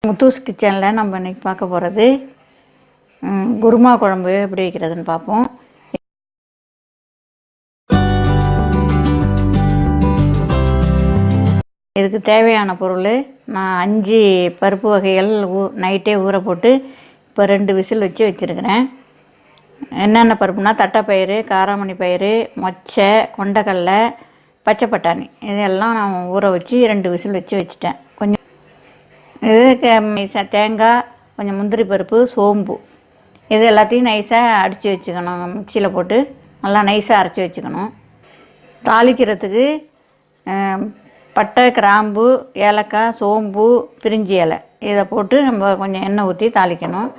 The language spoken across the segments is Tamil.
முத்தூஸ் கிச்சனில் நம்ம இன்றைக்கி பார்க்க போகிறது குருமா குழம்பு எப்படி வைக்கிறதுன்னு பார்ப்போம். இதுக்கு தேவையான பொருள் நான் 5 பருப்பு வகைகள் நைட்டே ஊற போட்டு இப்போ 2 விசில் வச்சு வச்சுருக்கிறேன். என்னென்ன பருப்புனா தட்டைப்பயிறு, காராமணி பயிறு, மொச்சை, கொண்டக்கடலை, பச்சை பட்டாணி இதெல்லாம் நான் ஊற வச்சு 2 விசில் வச்சு வச்சுட்டேன். கொஞ்சம் இது தேங்காய், கொஞ்சம் முந்திரி பருப்பு, சோம்பு இது எல்லாத்தையும் நைஸாக அடித்து வச்சுக்கணும். மிக்சியில் போட்டு நல்லா நைஸாக அரைச்சி வச்சுக்கணும். தாளிக்கிறதுக்கு பட்டை, கிராம்பு, ஏலக்காய், சோம்பு, பிரிஞ்சி இலை இதை போட்டு நம்ம கொஞ்சம் எண்ணெய் ஊற்றி தாளிக்கணும்.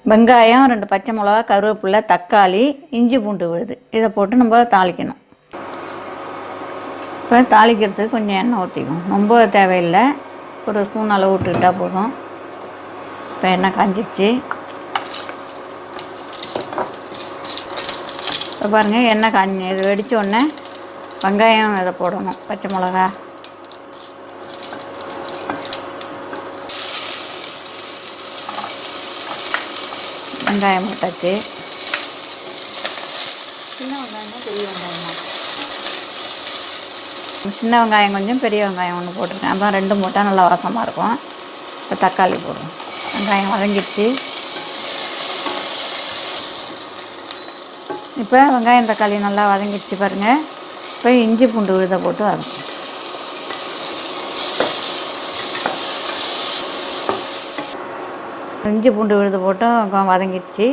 வெங்காயம், 2 பச்சை மிளகா, கருவேப்பிலை, தக்காளி, இஞ்சி பூண்டு விழுது இதை போட்டு நம்ம தாளிக்கணும். இப்போ தாளிக்கிறதுக்கு கொஞ்சம் எண்ணெய் ஊற்றிக்கணும். ரொம்ப தேவையில்லை, ஒரு ஸ்பூன் அளவு விட்டுக்கிட்டால் போதும். இப்போ எண்ணெய் காஞ்சிச்சு. இப்போ பாருங்கள் எண்ணெய் காஞ்சி இது வெடித்த உடனே வெங்காயம் இதை போடணும். பச்சை மிளகா, வெங்காயம் போட்டாச்சு. சின்ன வெங்காயம், பெரிய வெங்காயமா? சின்ன வெங்காயம் கொஞ்சம், பெரிய வெங்காயம் ஒன்று போட்டிருக்கேன். அப்புறம் 2 போட்டால் நல்லா வாசமாக இருக்கும். இப்போ தக்காளி போடுவோம். வெங்காயம் வதங்கிடுச்சு. இப்போ வெங்காயம் தக்காளி நல்லா வதங்கிடுச்சு பாருங்கள். இப்போ இஞ்சி பூண்டு விழுதை போட்டு வதக்கும். இஞ்சி பூண்டு விழுது போட்டு வதங்கிடுச்சு.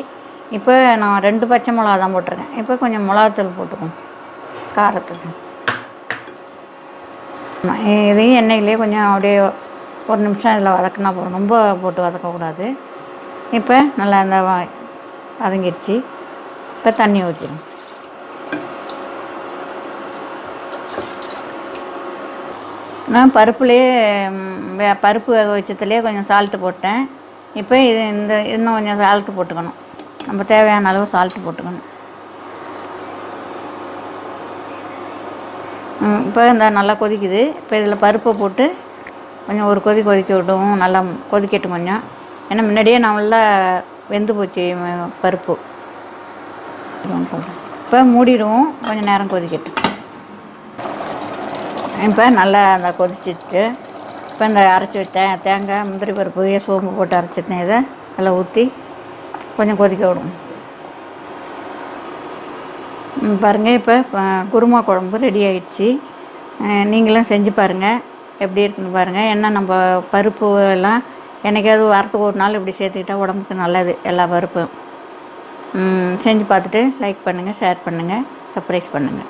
இப்போ நான் 2 பச்சை மிளகா தான் போட்டிருக்கேன். இப்போ கொஞ்சம் மிளகாத்தூள் போட்டுக்கோம் காரத்துக்கு. இதையும் எண்ணெயிலே கொஞ்சம் அப்படியே 1 நிமிஷம் இதில் வதக்கினா போதும், ரொம்ப போட்டு வதக்கக்கூடாது. இப்போ நல்லா இந்த வதங்கிடுச்சு. இப்போ தண்ணி ஊற்றிடும். நான் பருப்புலேயே பருப்பு வேக வச்சதுலேயே கொஞ்சம் சால்ட்டு போட்டேன். இப்போ இன்னும் கொஞ்சம் சால்ட்டு போட்டுக்கணும். நம்ம தேவையான அளவு சால்ட்டு போட்டுக்கணும். இப்போ இந்த நல்லா கொதிக்குது. இப்போ இதில் பருப்பை போட்டு கொஞ்சம் ஒரு கொதிக்க விடுவோம். நல்லா கொதிக்கட்டும் கொஞ்சம். ஏன்னா முன்னாடியே நல்லா வெந்து போச்சு பருப்பு. இப்போ மூடிடுவோம், கொஞ்சம் நேரம் கொதிக்கட்டும். இப்போ நல்லா அந்த கொதிச்சிட்டு இப்போ இந்த அரைச்சி வச்சேன் தேங்காய், முந்திரி பருப்பு, சோம்பு போட்டு அரைச்சிட்டேன். இதை நல்லா ஊற்றி கொஞ்சம் கொதிக்க விடுவோம். பாருங்கள் இப்போ குருமா குழம்பு ரெடி ஆகிடுச்சு. நீங்களும் செஞ்சு பாருங்கள் எப்படி இருக்குன்னு பாருங்கள். ஏன்னா நம்ம பருப்பு எல்லாம் என்றைக்காவது வாரத்துக்கு ஒரு நாள் இப்படி சேர்த்துக்கிட்டால் உடம்புக்கு நல்லது. எல்லா பருப்பும் செஞ்சு பார்த்துட்டு லைக் பண்ணுங்கள், ஷேர் பண்ணுங்கள், சப்ஸ்கிரைப் பண்ணுங்கள்.